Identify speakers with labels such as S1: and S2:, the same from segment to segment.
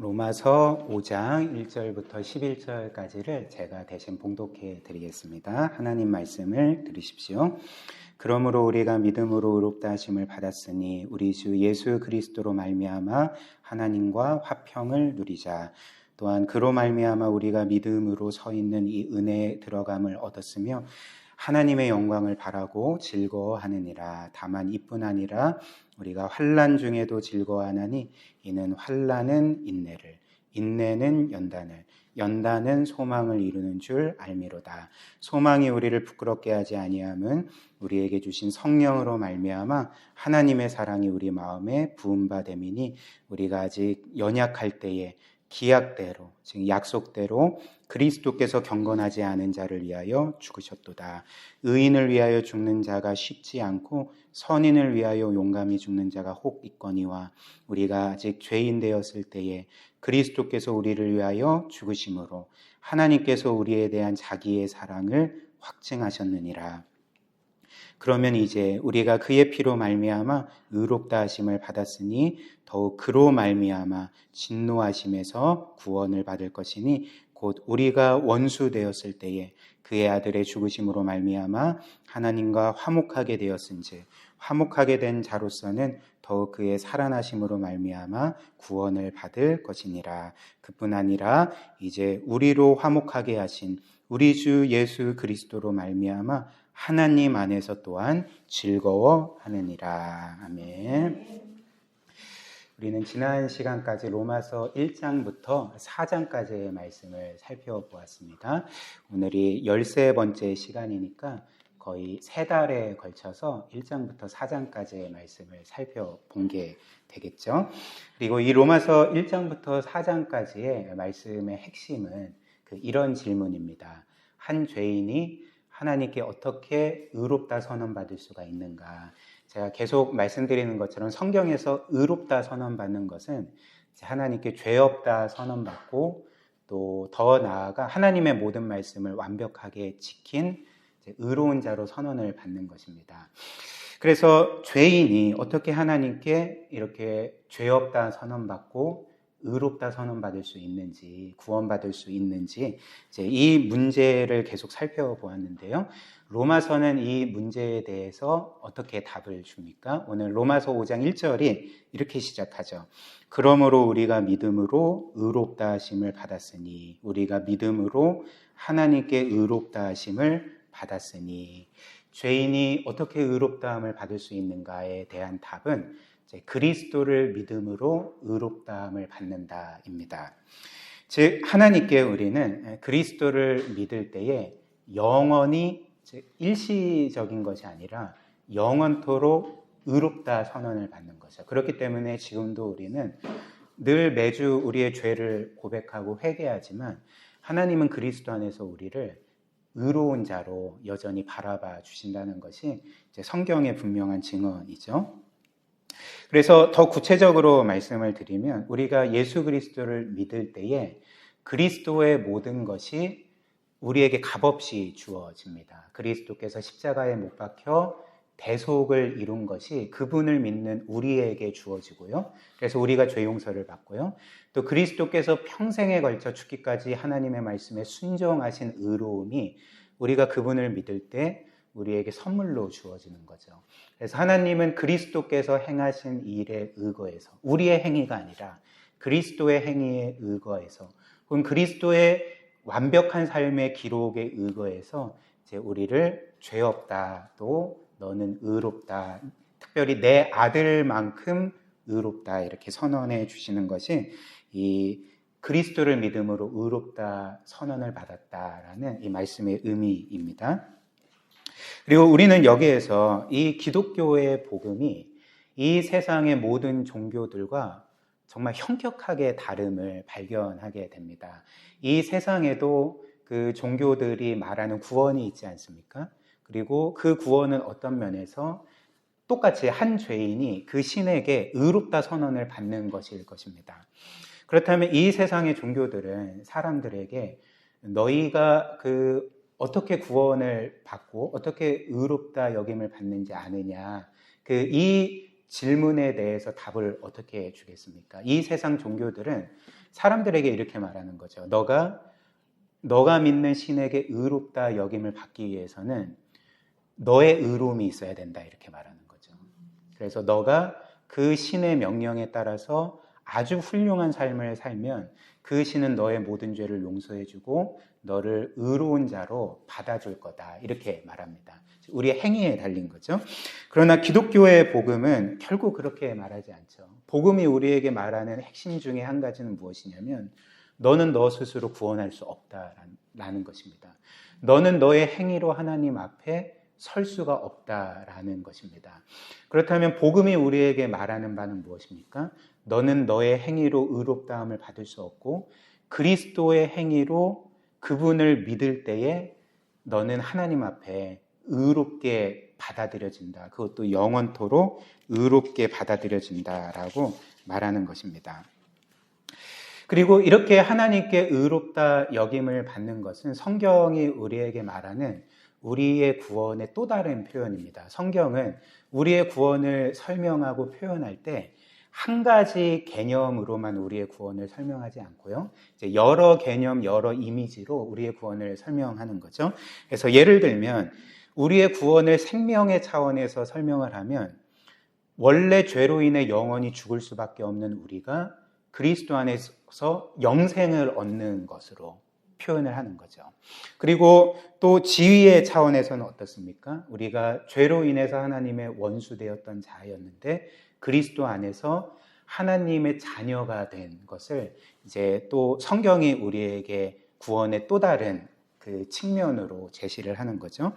S1: 로마서 5장 1절부터 11절까지를 제가 대신 봉독해 드리겠습니다. 하나님 말씀을 들으십시오. 그러므로 우리가 믿음으로 의롭다 하심을 받았으니 우리 주 예수 그리스도로 말미암아 하나님과 화평을 누리자. 또한 그로 말미암아 우리가 믿음으로 서 있는 이 은혜에 들어감을 얻었으며 하나님의 영광을 바라고 즐거워하느니라. 다만 이뿐 아니라 우리가 환난 중에도 즐거워하나니 이는 환난은 인내를, 인내는 연단을, 연단은 소망을 이루는 줄 알미로다. 소망이 우리를 부끄럽게 하지 아니함은 우리에게 주신 성령으로 말미암아 하나님의 사랑이 우리 마음에 부은 바 됨이니 우리가 아직 연약할 때에 기약대로, 즉 약속대로 그리스도께서 경건하지 않은 자를 위하여 죽으셨도다. 의인을 위하여 죽는 자가 쉽지 않고 선인을 위하여 용감히 죽는 자가 혹 있거니와 우리가 아직 죄인 되었을 때에 그리스도께서 우리를 위하여 죽으심으로 하나님께서 우리에 대한 자기의 사랑을 확증하셨느니라. 그러면 이제 우리가 그의 피로 말미암아 의롭다 하심을 받았으니 더욱 그로 말미암아 진노하심에서 구원을 받을 것이니 곧 우리가 원수 되었을 때에 그의 아들의 죽으심으로 말미암아 하나님과 화목하게 되었은즉 화목하게 된 자로서는 더욱 그의 살아나심으로 말미암아 구원을 받을 것이니라. 그뿐 아니라 이제 우리로 화목하게 하신 우리 주 예수 그리스도로 말미암아 하나님 안에서 또한 즐거워하느니라. 아멘. 우리는 지난 시간까지 로마서 1장부터 4장까지의 말씀을 살펴보았습니다. 오늘이 13번째 시간이니까 거의 3달에 걸쳐서 1장부터 4장까지의 말씀을 살펴본 게 되겠죠. 그리고 이 로마서 1장부터 4장까지의 말씀의 핵심은 이런 질문입니다. 한 죄인이 하나님께 어떻게 의롭다 선언받을 수가 있는가? 제가 계속 말씀드리는 것처럼 성경에서 의롭다 선언받는 것은 하나님께 죄 없다 선언받고 또 더 나아가 하나님의 모든 말씀을 완벽하게 지킨 의로운 자로 선언을 받는 것입니다. 그래서 죄인이 어떻게 하나님께 이렇게 죄 없다 선언받고 의롭다 선언받을 수 있는지, 구원받을 수 있는지 이 문제를 계속 살펴보았는데요. 로마서는 이 문제에 대해서 어떻게 답을 줍니까? 오늘 로마서 5장 1절이 이렇게 시작하죠. 그러므로 우리가 믿음으로 의롭다 하심을 받았으니 우리가 믿음으로 하나님께 의롭다 하심을 받았으니 죄인이 어떻게 의롭다함을 받을 수 있는가에 대한 답은 그리스도를 믿음으로 의롭다함을 받는다입니다. 즉 하나님께 우리는 그리스도를 믿을 때에 영원히 일시적인 것이 아니라 영원토록 의롭다 선언을 받는 거죠. 그렇기 때문에 지금도 우리는 늘 매주 우리의 죄를 고백하고 회개하지만 하나님은 그리스도 안에서 우리를 의로운 자로 여전히 바라봐 주신다는 것이 성경의 분명한 증언이죠. 그래서 더 구체적으로 말씀을 드리면 우리가 예수 그리스도를 믿을 때에 그리스도의 모든 것이 우리에게 값없이 주어집니다. 그리스도께서 십자가에 못 박혀 대속을 이룬 것이 그분을 믿는 우리에게 주어지고요. 그래서 우리가 죄 용서를 받고요. 또 그리스도께서 평생에 걸쳐 죽기까지 하나님의 말씀에 순종하신 의로움이 우리가 그분을 믿을 때 우리에게 선물로 주어지는 거죠. 그래서 하나님은 그리스도께서 행하신 일에 의거해서 우리의 행위가 아니라 그리스도의 행위에 의거해서 혹은 그리스도의 완벽한 삶의 기록에 의거해서 이제 우리를 죄 없다 또 너는 의롭다 특별히 내 아들만큼 의롭다 이렇게 선언해 주시는 것이 이 그리스도를 믿음으로 의롭다 선언을 받았다라는 이 말씀의 의미입니다. 그리고 우리는 여기에서 이 기독교의 복음이 이 세상의 모든 종교들과 정말 현격하게 다름을 발견하게 됩니다. 이 세상에도 그 종교들이 말하는 구원이 있지 않습니까? 그리고 그 구원은 어떤 면에서 똑같이 한 죄인이 그 신에게 의롭다 선언을 받는 것일 것입니다. 그렇다면 이 세상의 종교들은 사람들에게 너희가 어떻게 구원을 받고 어떻게 의롭다 여김을 받는지 아느냐 이 질문에 대해서 답을 어떻게 주겠습니까? 이 세상 종교들은 사람들에게 이렇게 말하는 거죠. 너가 믿는 신에게 의롭다 여김을 받기 위해서는 너의 의로움이 있어야 된다 이렇게 말하는 거죠. 그래서 너가 그 신의 명령에 따라서 아주 훌륭한 삶을 살면 그 신은 너의 모든 죄를 용서해주고 너를 의로운 자로 받아줄 거다 이렇게 말합니다. 우리의 행위에 달린 거죠. 그러나 기독교의 복음은 결국 그렇게 말하지 않죠. 복음이 우리에게 말하는 핵심 중에 한 가지는 무엇이냐면 너는 너 스스로 구원할 수 없다라는 것입니다. 너는 너의 행위로 하나님 앞에 설 수가 없다라는 것입니다. 그렇다면 복음이 우리에게 말하는 바는 무엇입니까? 너는 너의 행위로 의롭다함을 받을 수 없고 그리스도의 행위로 그분을 믿을 때에 너는 하나님 앞에 의롭게 받아들여진다. 그것도 영원토록 의롭게 받아들여진다라고 말하는 것입니다. 그리고 이렇게 하나님께 의롭다 여김을 받는 것은 성경이 우리에게 말하는 우리의 구원의 또 다른 표현입니다. 성경은 우리의 구원을 설명하고 표현할 때 한 가지 개념으로만 우리의 구원을 설명하지 않고요. 이제 여러 개념, 여러 이미지로 우리의 구원을 설명하는 거죠. 그래서 예를 들면 우리의 구원을 생명의 차원에서 설명을 하면 원래 죄로 인해 영원히 죽을 수밖에 없는 우리가 그리스도 안에서 영생을 얻는 것으로 표현을 하는 거죠. 그리고 또 지위의 차원에서는 어떻습니까? 우리가 죄로 인해서 하나님의 원수되었던 자였는데 그리스도 안에서 하나님의 자녀가 된 것을 이제 또 성경이 우리에게 구원의 또 다른 그 측면으로 제시를 하는 거죠.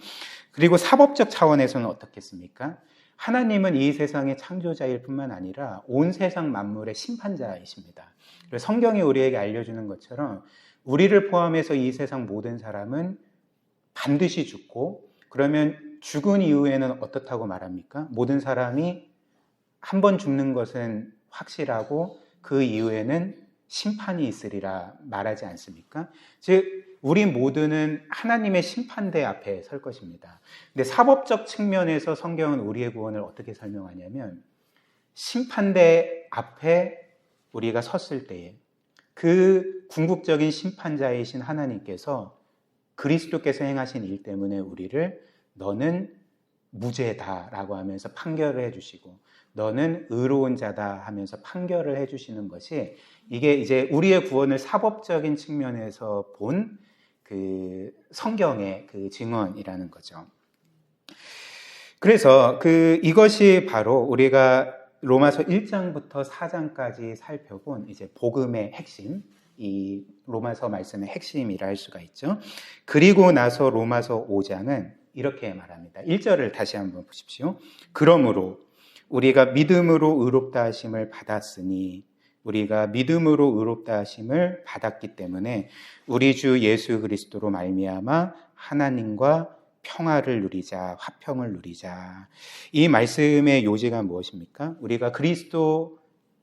S1: 그리고 사법적 차원에서는 어떻겠습니까? 하나님은 이 세상의 창조자일 뿐만 아니라 온 세상 만물의 심판자이십니다. 그래서 성경이 우리에게 알려주는 것처럼 우리를 포함해서 이 세상 모든 사람은 반드시 죽고 그러면 죽은 이후에는 어떻다고 말합니까? 모든 사람이 한 번 죽는 것은 확실하고 그 이후에는 심판이 있으리라 말하지 않습니까? 즉 우리 모두는 하나님의 심판대 앞에 설 것입니다. 근데 사법적 측면에서 성경은 우리의 구원을 어떻게 설명하냐면 심판대 앞에 우리가 섰을 때에 그 궁극적인 심판자이신 하나님께서 그리스도께서 행하신 일 때문에 우리를 너는 무죄다라고 하면서 판결을 해주시고 너는 의로운 자다 하면서 판결을 해주시는 것이 이게 이제 우리의 구원을 사법적인 측면에서 본 그 성경의 그 증언이라는 거죠. 그래서 이것이 바로 우리가 로마서 1장부터 4장까지 살펴본 이제 복음의 핵심, 이 로마서 말씀의 핵심이라 할 수가 있죠. 그리고 나서 로마서 5장은 이렇게 말합니다. 1절을 다시 한번 보십시오. 그러므로 우리가 믿음으로 의롭다 하심을 받았으니 우리가 믿음으로 의롭다 하심을 받았기 때문에 우리 주 예수 그리스도로 말미암아 하나님과 평화를 누리자, 화평을 누리자. 이 말씀의 요지가 무엇입니까? 우리가 그리스도,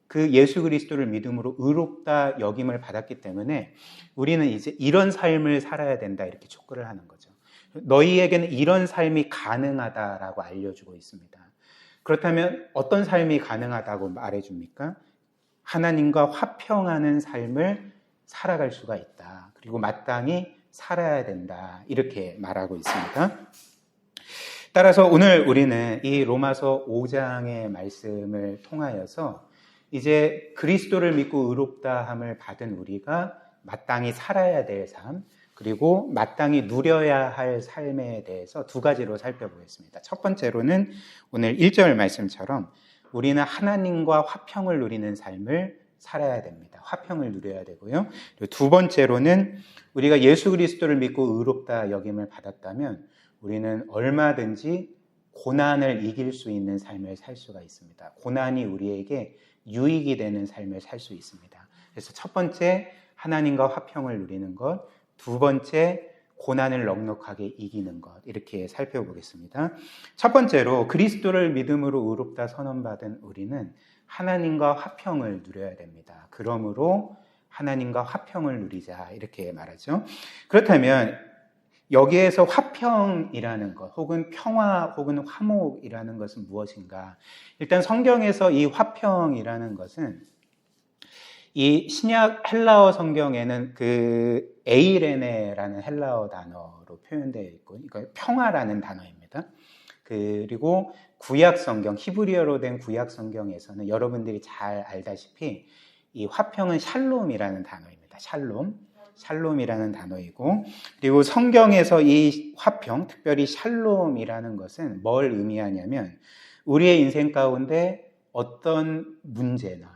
S1: 그 예수 그리스도를 믿음으로 의롭다 여김을 받았기 때문에 우리는 이제 이런 삶을 살아야 된다 이렇게 촉구를 하는 거죠. 너희에게는 이런 삶이 가능하다라고 알려주고 있습니다. 그렇다면 어떤 삶이 가능하다고 말해줍니까? 하나님과 화평하는 삶을 살아갈 수가 있다. 그리고 마땅히 살아야 된다. 이렇게 말하고 있습니다. 따라서 오늘 우리는 이 로마서 5장의 말씀을 통하여서 이제 그리스도를 믿고 의롭다함을 받은 우리가 마땅히 살아야 될 삶, 그리고 마땅히 누려야 할 삶에 대해서 두 가지로 살펴보겠습니다. 첫 번째로는 오늘 1절 말씀처럼 우리는 하나님과 화평을 누리는 삶을 살아야 됩니다. 화평을 누려야 되고요. 그리고 두 번째로는 우리가 예수 그리스도를 믿고 의롭다 여김을 받았다면 우리는 얼마든지 고난을 이길 수 있는 삶을 살 수가 있습니다. 고난이 우리에게 유익이 되는 삶을 살 수 있습니다. 그래서 첫 번째, 하나님과 화평을 누리는 것. 두 번째, 고난을 넉넉하게 이기는 것. 이렇게 살펴보겠습니다. 첫 번째로 그리스도를 믿음으로 의롭다 선언받은 우리는 하나님과 화평을 누려야 됩니다. 그러므로 하나님과 화평을 누리자 이렇게 말하죠. 그렇다면 여기에서 화평이라는 것 혹은 평화 혹은 화목이라는 것은 무엇인가? 일단 성경에서 이 화평이라는 것은 이 신약 헬라어 성경에는 그 에이레네라는 헬라어 단어로 표현되어 있고, 이거 평화라는 단어입니다. 그리고 구약 성경, 히브리어로 된 구약 성경에서는 여러분들이 잘 알다시피 이 화평은 샬롬이라는 단어입니다. 샬롬이라는 단어이고, 그리고 성경에서 이 화평, 특별히 샬롬이라는 것은 뭘 의미하냐면 우리의 인생 가운데 어떤 문제나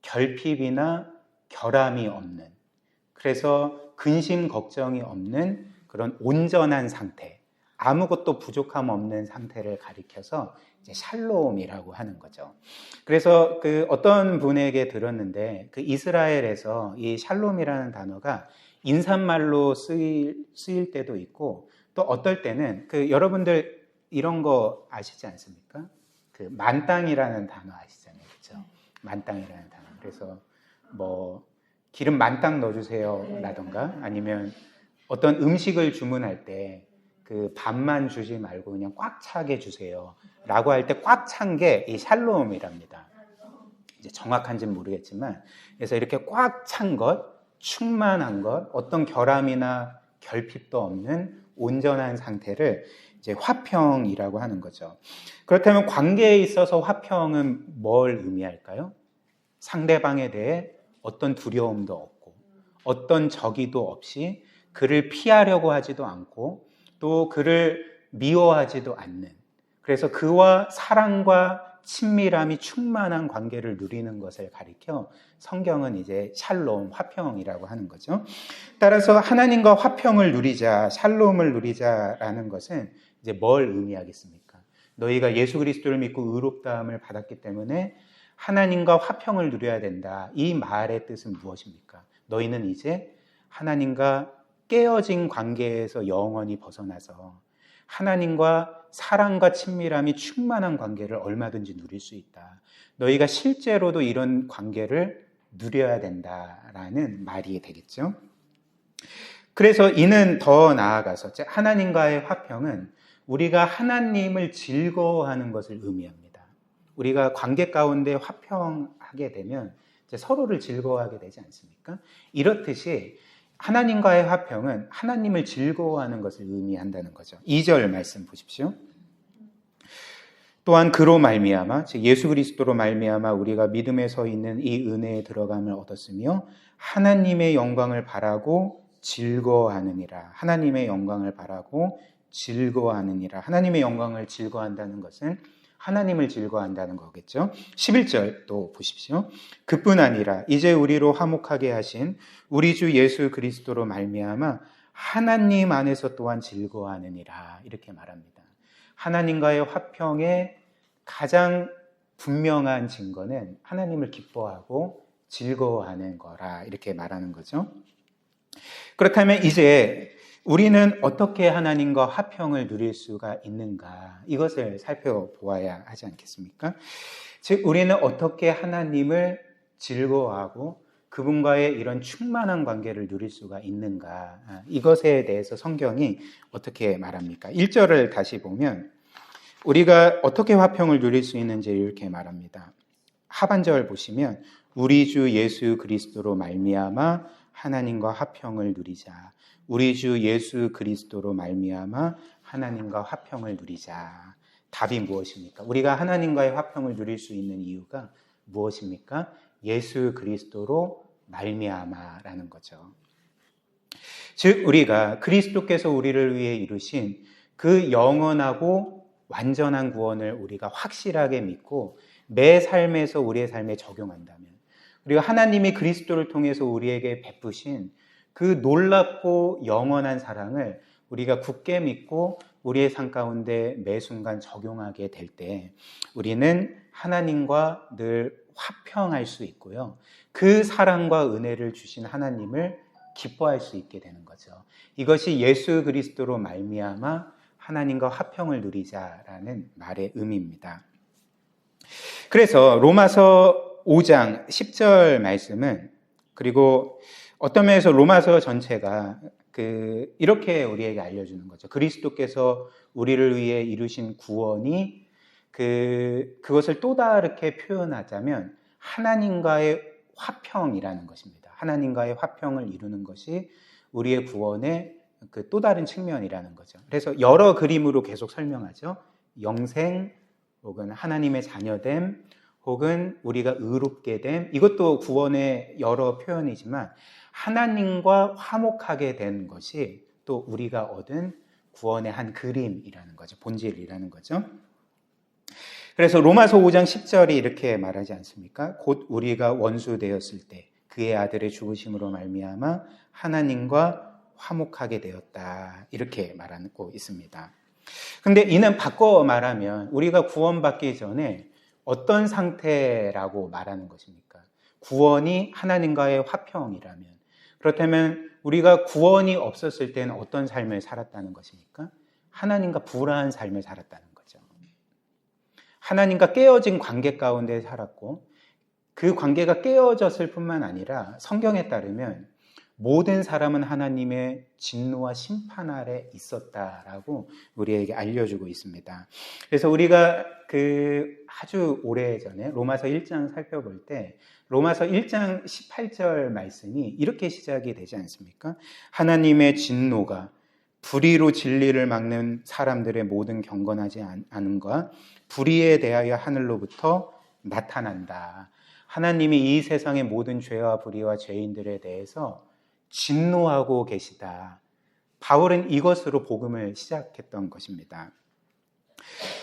S1: 결핍이나 결함이 없는, 그래서 근심 걱정이 없는 그런 온전한 상태, 아무것도 부족함 없는 상태를 가리켜서 이제 샬롬이라고 하는 거죠. 그래서 그 어떤 분에게 들었는데 그 이스라엘에서 이 샬롬이라는 단어가 인사말로 쓰일 때도 있고, 또 어떨 때는 그 여러분들 이런 거 아시지 않습니까? 그 만땅이라는 단어 아시잖아요, 그렇죠? 만땅이라는 단어. 그래서 뭐 기름 만땅 넣어주세요라던가, 아니면 어떤 음식을 주문할 때 그 반만 주지 말고 그냥 꽉 차게 주세요라고 할 때 꽉 찬 게 이 샬롬이랍니다. 이제 정확한지는 모르겠지만, 그래서 이렇게 꽉 찬 것, 충만한 것, 어떤 결함이나 결핍도 없는 온전한 상태를 이제 화평이라고 하는 거죠. 그렇다면 관계에 있어서 화평은 뭘 의미할까요? 상대방에 대해 어떤 두려움도 없고, 어떤 적의도 없이 그를 피하려고 하지도 않고, 또 그를 미워하지도 않는, 그래서 그와 사랑과 친밀함이 충만한 관계를 누리는 것을 가리켜 성경은 이제 샬롬, 화평이라고 하는 거죠. 따라서 하나님과 화평을 누리자, 샬롬을 누리자라는 것은 이제 뭘 의미하겠습니까? 너희가 예수 그리스도를 믿고 의롭다함을 받았기 때문에 하나님과 화평을 누려야 된다. 이 말의 뜻은 무엇입니까? 너희는 이제 하나님과 깨어진 관계에서 영원히 벗어나서 하나님과 사랑과 친밀함이 충만한 관계를 얼마든지 누릴 수 있다. 너희가 실제로도 이런 관계를 누려야 된다라는 말이 되겠죠. 그래서 이는 더 나아가서 하나님과의 화평은 우리가 하나님을 즐거워하는 것을 의미합니다. 우리가 관계 가운데 화평하게 되면 이제 서로를 즐거워하게 되지 않습니까? 이렇듯이 하나님과의 화평은 하나님을 즐거워하는 것을 의미한다는 거죠. 2절 말씀 보십시오. 또한 그로 말미암아, 즉 예수 그리스도로 말미암아 우리가 믿음에 서 있는 이 은혜에 들어감을 얻었으며 하나님의 영광을 바라고 즐거워하느니라. 하나님의 영광을 바라고 즐거워하느니라. 하나님의 영광을 즐거워한다는 것은 하나님을 즐거워한다는 거겠죠. 11절 또 보십시오. 그뿐 아니라 이제 우리로 화목하게 하신 우리 주 예수 그리스도로 말미암아 하나님 안에서 또한 즐거워하느니라. 이렇게 말합니다. 하나님과의 화평의 가장 분명한 증거는 하나님을 기뻐하고 즐거워하는 거라. 이렇게 말하는 거죠. 그렇다면 이제 우리는 어떻게 하나님과 화평을 누릴 수가 있는가? 이것을 살펴보아야 하지 않겠습니까? 즉, 우리는 어떻게 하나님을 즐거워하고 그분과의 이런 충만한 관계를 누릴 수가 있는가? 이것에 대해서 성경이 어떻게 말합니까? 1절을 다시 보면 우리가 어떻게 화평을 누릴 수 있는지 이렇게 말합니다. 하반절 보시면 우리 주 예수 그리스도로 말미암아 하나님과 화평을 누리자. 우리 주 예수 그리스도로 말미암아 하나님과 화평을 누리자. 답이 무엇입니까? 우리가 하나님과의 화평을 누릴 수 있는 이유가 무엇입니까? 예수 그리스도로 말미암아라는 거죠. 즉 우리가 그리스도께서 우리를 위해 이루신 그 영원하고 완전한 구원을 우리가 확실하게 믿고 매 삶에서 우리의 삶에 적용한다면, 그리고 하나님이 그리스도를 통해서 우리에게 베푸신 그 놀랍고 영원한 사랑을 우리가 굳게 믿고 우리의 삶 가운데 매 순간 적용하게 될 때 우리는 하나님과 늘 화평할 수 있고요. 그 사랑과 은혜를 주신 하나님을 기뻐할 수 있게 되는 거죠. 이것이 예수 그리스도로 말미암아 하나님과 화평을 누리자라는 말의 의미입니다. 그래서 로마서 5장 10절 말씀은, 그리고 어떤 면에서 로마서 전체가 이렇게 우리에게 알려주는 거죠. 그리스도께서 우리를 위해 이루신 구원이 그것을 또 다르게 표현하자면 하나님과의 화평이라는 것입니다. 하나님과의 화평을 이루는 것이 우리의 구원의 그 또 다른 측면이라는 거죠. 그래서 여러 그림으로 계속 설명하죠. 영생 혹은 하나님의 자녀됨 혹은 우리가 의롭게 됨, 이것도 구원의 여러 표현이지만 하나님과 화목하게 된 것이 또 우리가 얻은 구원의 한 그림이라는 거죠. 본질이라는 거죠. 그래서 로마서 5장 10절이 이렇게 말하지 않습니까? 곧 우리가 원수 되었을 때 그의 아들의 죽으심으로 말미암아 하나님과 화목하게 되었다, 이렇게 말하고 있습니다. 근데 이는 바꿔 말하면 우리가 구원받기 전에 어떤 상태라고 말하는 것입니까? 구원이 하나님과의 화평이라면, 그렇다면 우리가 구원이 없었을 때는 어떤 삶을 살았다는 것입니까? 하나님과 불화한 삶을 살았다는 거죠. 하나님과 깨어진 관계 가운데 살았고, 그 관계가 깨어졌을 뿐만 아니라 성경에 따르면 모든 사람은 하나님의 진노와 심판 아래 있었다라고 우리에게 알려주고 있습니다. 그래서 우리가 아주 오래전에 로마서 1장 살펴볼 때 로마서 1장 18절 말씀이 이렇게 시작이 되지 않습니까? 하나님의 진노가 불의로 진리를 막는 사람들의 모든 경건하지 않음과 불의에 대하여 하늘로부터 나타난다. 하나님이 이 세상의 모든 죄와 불의와 죄인들에 대해서 진노하고 계시다. 바울은 이것으로 복음을 시작했던 것입니다.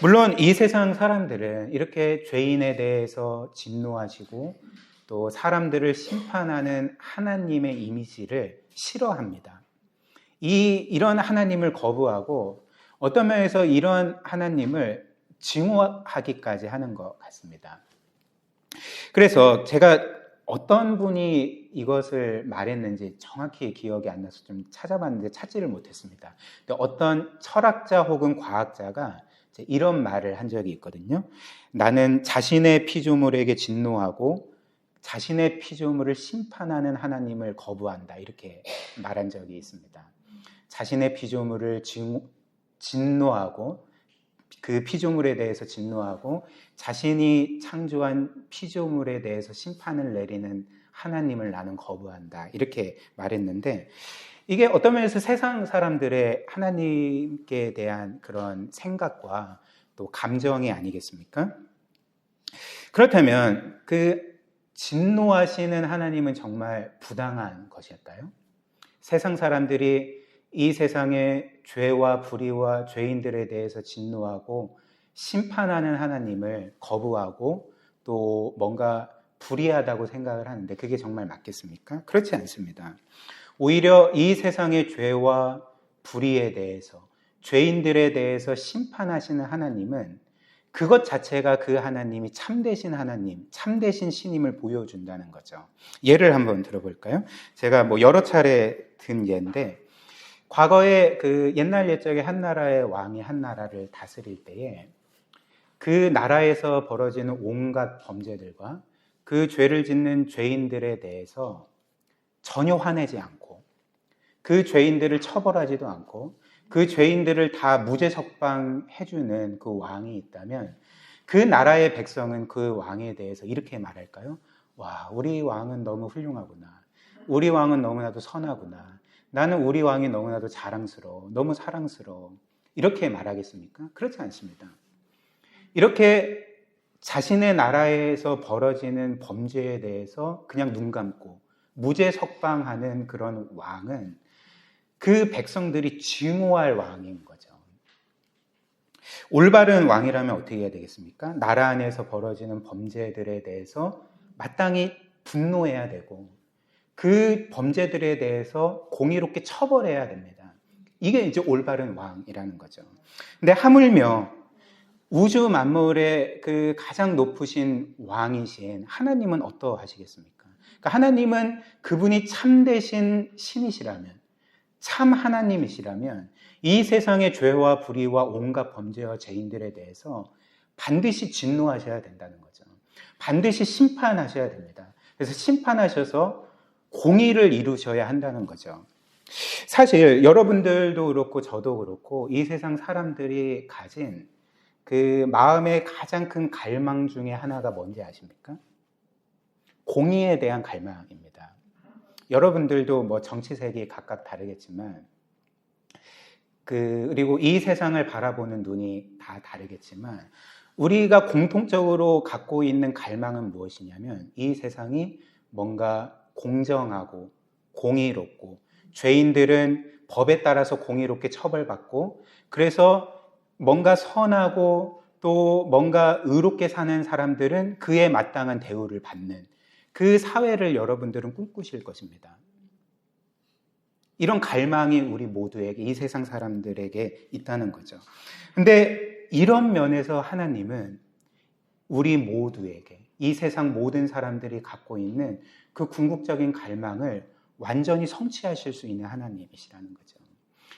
S1: 물론 이 세상 사람들은 이렇게 죄인에 대해서 진노하시고 또 사람들을 심판하는 하나님의 이미지를 싫어합니다. 이런 하나님을 거부하고 어떤 면에서 이런 하나님을 증오하기까지 하는 것 같습니다. 그래서 제가 어떤 분이 이것을 말했는지 정확히 기억이 안 나서 좀 찾아봤는데 찾지를 못했습니다. 어떤 철학자 혹은 과학자가 이런 말을 한 적이 있거든요. 나는 자신의 피조물에게 진노하고 자신의 피조물을 심판하는 하나님을 거부한다, 이렇게 말한 적이 있습니다. 자신의 피조물을 진노하고 그 피조물에 대해서 진노하고 자신이 창조한 피조물에 대해서 심판을 내리는 하나님을 나는 거부한다, 이렇게 말했는데, 이게 어떤 면에서 세상 사람들의 하나님께 대한 그런 생각과 또 감정이 아니겠습니까? 그렇다면 그 진노하시는 하나님은 정말 부당한 것일까요? 세상 사람들이 이 세상의 죄와 불의와 죄인들에 대해서 진노하고 심판하는 하나님을 거부하고 또 뭔가 불의하다고 생각을 하는데 그게 정말 맞겠습니까? 그렇지 않습니다. 오히려 이 세상의 죄와 불의에 대해서, 죄인들에 대해서 심판하시는 하나님은 그것 자체가 그 하나님이 참되신 하나님, 참되신 신임을 보여준다는 거죠. 예를 한번 들어볼까요? 제가 여러 차례 든 예인데, 과거에 그 옛날 옛적에 한 나라의 왕이 한 나라를 다스릴 때에 그 나라에서 벌어지는 온갖 범죄들과 그 죄를 짓는 죄인들에 대해서 전혀 화내지 않고 그 죄인들을 처벌하지도 않고 그 죄인들을 다 무죄석방해주는 그 왕이 있다면 그 나라의 백성은 그 왕에 대해서 이렇게 말할까요? 와, 우리 왕은 너무 훌륭하구나. 우리 왕은 너무나도 선하구나. 나는 우리 왕이 너무나도 자랑스러워. 너무 사랑스러워. 이렇게 말하겠습니까? 그렇지 않습니다. 이렇게 자신의 나라에서 벌어지는 범죄에 대해서 그냥 눈 감고 무죄 석방하는 그런 왕은 그 백성들이 증오할 왕인 거죠. 올바른 왕이라면 어떻게 해야 되겠습니까? 나라 안에서 벌어지는 범죄들에 대해서 마땅히 분노해야 되고 그 범죄들에 대해서 공의롭게 처벌해야 됩니다. 이게 이제 올바른 왕이라는 거죠. 근데 하물며 우주 만물의 그 가장 높으신 왕이신 하나님은 어떠하시겠습니까? 그러니까 하나님은 그분이 참되신 신이시라면, 참 하나님이시라면 이 세상의 죄와 불의와 온갖 범죄와 죄인들에 대해서 반드시 진노하셔야 된다는 거죠. 반드시 심판하셔야 됩니다. 그래서 심판하셔서 공의를 이루셔야 한다는 거죠. 사실 여러분들도 그렇고 저도 그렇고 이 세상 사람들이 가진 그 마음의 가장 큰 갈망 중에 하나가 뭔지 아십니까? 공의에 대한 갈망입니다. 여러분들도 뭐 정치색이 각각 다르겠지만 그리고 이 세상을 바라보는 눈이 다 다르겠지만 우리가 공통적으로 갖고 있는 갈망은 무엇이냐면 이 세상이 뭔가 공정하고 공의롭고 죄인들은 법에 따라서 공의롭게 처벌받고 그래서 뭔가 선하고 또 뭔가 의롭게 사는 사람들은 그에 마땅한 대우를 받는 그 사회를 여러분들은 꿈꾸실 것입니다. 이런 갈망이 우리 모두에게 이 세상 사람들에게 있다는 거죠. 근데 이런 면에서 하나님은 우리 모두에게 이 세상 모든 사람들이 갖고 있는 그 궁극적인 갈망을 완전히 성취하실 수 있는 하나님이시라는 거죠.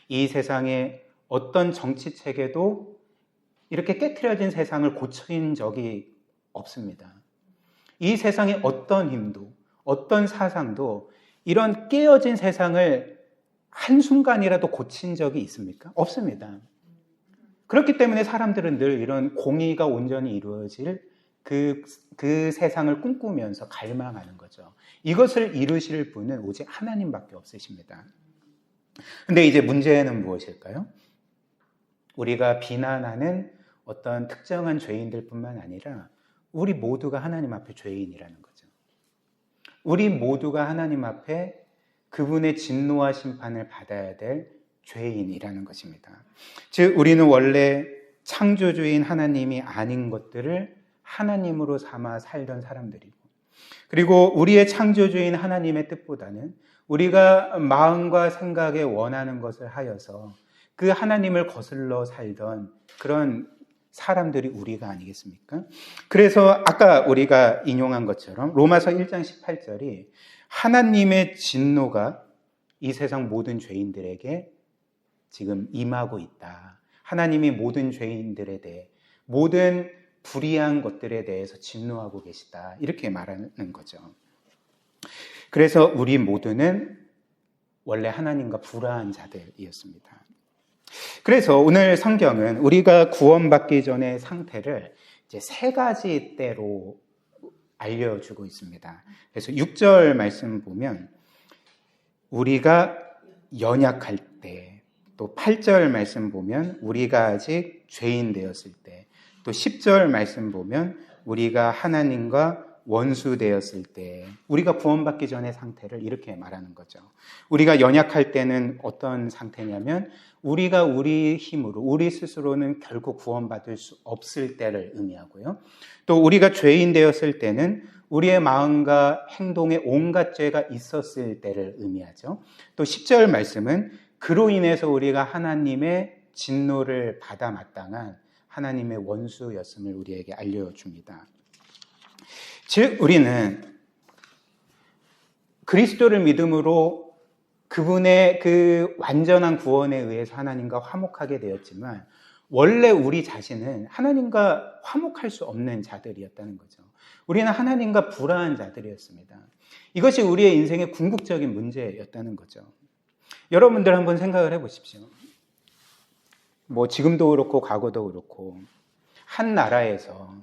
S1: 이 세상의 어떤 정치 체계도 이렇게 깨트려진 세상을 고친 적이 없습니다. 이 세상의 어떤 힘도 어떤 사상도 이런 깨어진 세상을 한순간이라도 고친 적이 있습니까? 없습니다. 그렇기 때문에 사람들은 늘 이런 공의가 온전히 이루어질 그 세상을 꿈꾸면서 갈망하는 거죠. 이것을 이루실 분은 오직 하나님밖에 없으십니다. 근데 이제 문제는 무엇일까요? 우리가 비난하는 어떤 특정한 죄인들뿐만 아니라 우리 모두가 하나님 앞에 죄인이라는 거죠. 우리 모두가 하나님 앞에 그분의 진노와 심판을 받아야 될 죄인이라는 것입니다. 즉 우리는 원래 창조주인 하나님이 아닌 것들을 하나님으로 삼아 살던 사람들이고 그리고 우리의 창조주인 하나님의 뜻보다는 우리가 마음과 생각에 원하는 것을 하여서 그 하나님을 거슬러 살던 그런 사람들이 우리가 아니겠습니까? 그래서 아까 우리가 인용한 것처럼 로마서 1장 18절이 하나님의 진노가 이 세상 모든 죄인들에게 지금 임하고 있다. 하나님이 모든 죄인들에 대해 모든 불의한 것들에 대해서 진노하고 계시다. 이렇게 말하는 거죠. 그래서 우리 모두는 원래 하나님과 불화한 자들이었습니다. 그래서 오늘 성경은 우리가 구원받기 전의 상태를 이제 세 가지 때로 알려주고 있습니다. 그래서 6절 말씀 보면 우리가 연약할 때, 또 8절 말씀 보면 우리가 아직 죄인 되었을 때, 또 10절 말씀 보면 우리가 하나님과 원수 되었을 때, 우리가 구원받기 전의 상태를 이렇게 말하는 거죠. 우리가 연약할 때는 어떤 상태냐면 우리가 우리 힘으로, 우리 스스로는 결국 구원받을 수 없을 때를 의미하고요. 또 우리가 죄인 되었을 때는 우리의 마음과 행동에 온갖 죄가 있었을 때를 의미하죠. 또 10절 말씀은 그로 인해서 우리가 하나님의 진노를 받아 마땅한 하나님의 원수였음을 우리에게 알려줍니다. 즉 우리는 그리스도를 믿음으로 그분의 그 완전한 구원에 의해서 하나님과 화목하게 되었지만 원래 우리 자신은 하나님과 화목할 수 없는 자들이었다는 거죠. 우리는 하나님과 불화한 자들이었습니다. 이것이 우리의 인생의 궁극적인 문제였다는 거죠. 여러분들 한번 생각을 해보십시오. 뭐 지금도 그렇고 과거도 그렇고 한 나라에서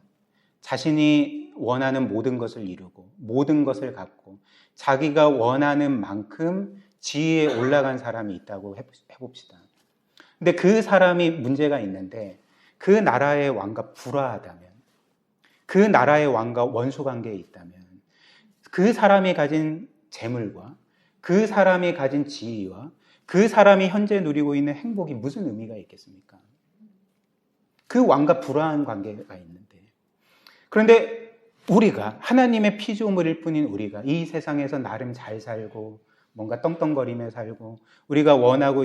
S1: 자신이 원하는 모든 것을 이루고 모든 것을 갖고 자기가 원하는 만큼 지위에 올라간 사람이 있다고 해봅시다. 근데 그 사람이 문제가 있는데 그 나라의 왕과 불화하다면, 그 나라의 왕과 원수 관계에 있다면 그 사람이 가진 재물과 그 사람이 가진 지위와 그 사람이 현재 누리고 있는 행복이 무슨 의미가 있겠습니까? 그 왕과 불화한 관계가 있는데, 그런데 우리가 하나님의 피조물일 뿐인 우리가 이 세상에서 나름 잘 살고 뭔가 떵떵거리며 살고 우리가 원하고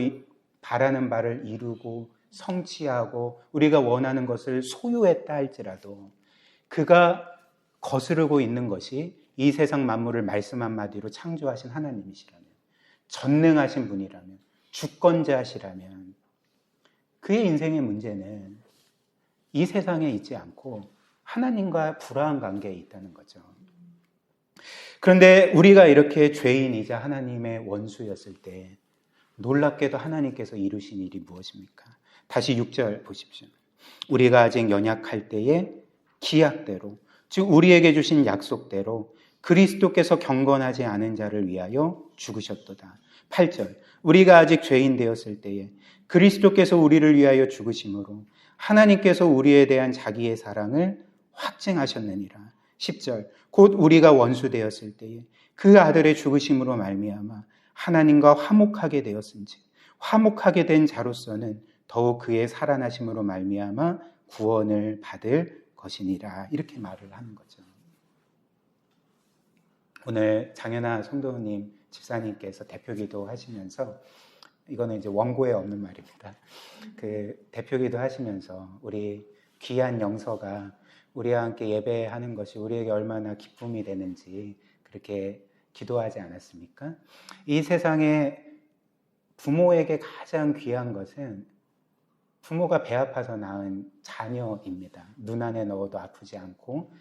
S1: 바라는 바를 이루고 성취하고 우리가 원하는 것을 소유했다 할지라도 그가 거스르고 있는 것이 이 세상 만물을 말씀 한마디로 창조하신 하나님이시라면, 전능하신 분이라면, 주권자시라면 그의 인생의 문제는 이 세상에 있지 않고 하나님과 불화한 관계에 있다는 거죠. 그런데 우리가 이렇게 죄인이자 하나님의 원수였을 때 놀랍게도 하나님께서 이루신 일이 무엇입니까? 다시 6절 보십시오. 우리가 아직 연약할 때에 기약대로, 즉 우리에게 주신 약속대로 그리스도께서 경건하지 않은 자를 위하여 죽으셨도다. 8절 우리가 아직 죄인 되었을 때에 그리스도께서 우리를 위하여 죽으심으로 하나님께서 우리에 대한 자기의 사랑을 확증하셨느니라. 10절 곧 우리가 원수 되었을 때에 그 아들의 죽으심으로 말미암아 하나님과 화목하게 되었은지 화목하게 된 자로서는 더욱 그의 살아나심으로 말미암아 구원을 받을 것이니라. 이렇게 말을 하는 거죠. 오늘 장현아 성도님 집사님께서 대표기도 하시면서, 이거는 이제 원고에 없는 말입니다. 그 대표기도 하시면서 우리 귀한 영서가 우리와 함께 예배하는 것이 우리에게 얼마나 기쁨이 되는지 그렇게 기도하지 않았습니까? 이 세상에 부모에게 가장 귀한 것은 부모가 배 아파서 낳은 자녀입니다. 눈 안에 넣어도 아프지 않고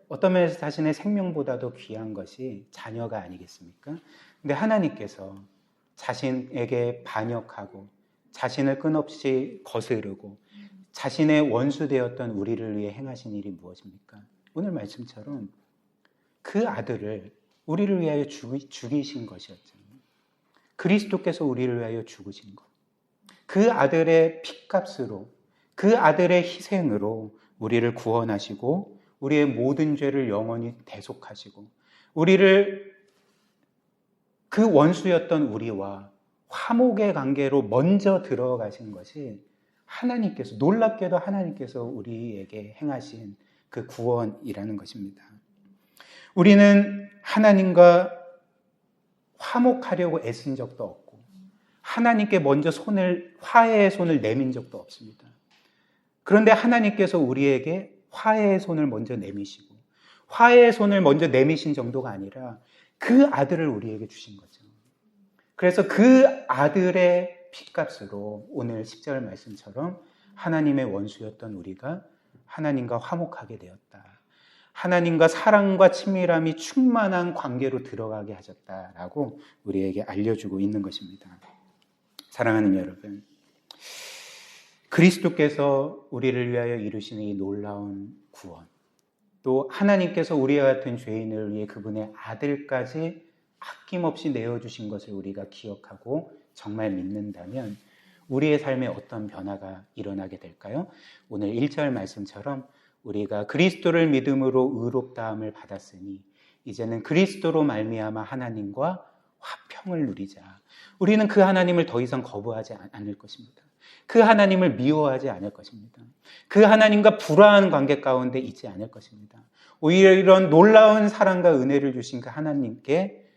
S1: 어떤 면에서 자신의 생명보다도 귀한 것이 자녀가 아니겠습니까? 근데 하나님께서 자신에게 반역하고 자신을 끝없이 거스르고 자신의 원수 되었던 우리를 위해 행하신 일이 무엇입니까? 오늘 말씀처럼 그 아들을 우리를 위하여 죽이신 것이었죠. 그리스도께서 우리를 위하여 죽으신 것. 그 아들의 피값으로, 그 아들의 희생으로 우리를 구원하시고 우리의 모든 죄를 영원히 대속하시고 우리를 그 원수였던 우리와 화목의 관계로 먼저 들어가신 것이 하나님께서, 놀랍게도 하나님께서 우리에게 행하신 그 구원이라는 것입니다. 우리는 하나님과 화목하려고 애쓴 적도 없고 하나님께 먼저 화해의 손을 내민 적도 없습니다. 그런데 하나님께서 우리에게 화해의 손을 먼저 내미시고 화해의 손을 먼저 내미신 정도가 아니라 그 아들을 우리에게 주신 거죠. 그래서 그 아들의 피값으로 오늘 10절 말씀처럼 하나님의 원수였던 우리가 하나님과 화목하게 되었다. 하나님과 사랑과 친밀함이 충만한 관계로 들어가게 하셨다라고 우리에게 알려주고 있는 것입니다. 사랑하는 여러분, 그리스도께서 우리를 위하여 이루시는 이 놀라운 구원, 또 하나님께서 우리와 같은 죄인을 위해 그분의 아들까지 아낌없이 내어주신 것을 우리가 기억하고 정말 믿는다면 우리의 삶에 어떤 변화가 일어나게 될까요? 오늘 1절 말씀처럼 우리가 그리스도를 믿음으로 의롭다함을 받았으니 이제는 그리스도로 말미암아 하나님과 화평을 누리자. 우리는 그 하나님을 더 이상 거부하지 않을 것입니다. 그 하나님을 미워하지 않을 것입니다. 그 하나님과 불화한 관계 가운데 있지 않을 것입니다. 오히려 이런 놀라운 사랑과 은혜를 주신 그 하나님께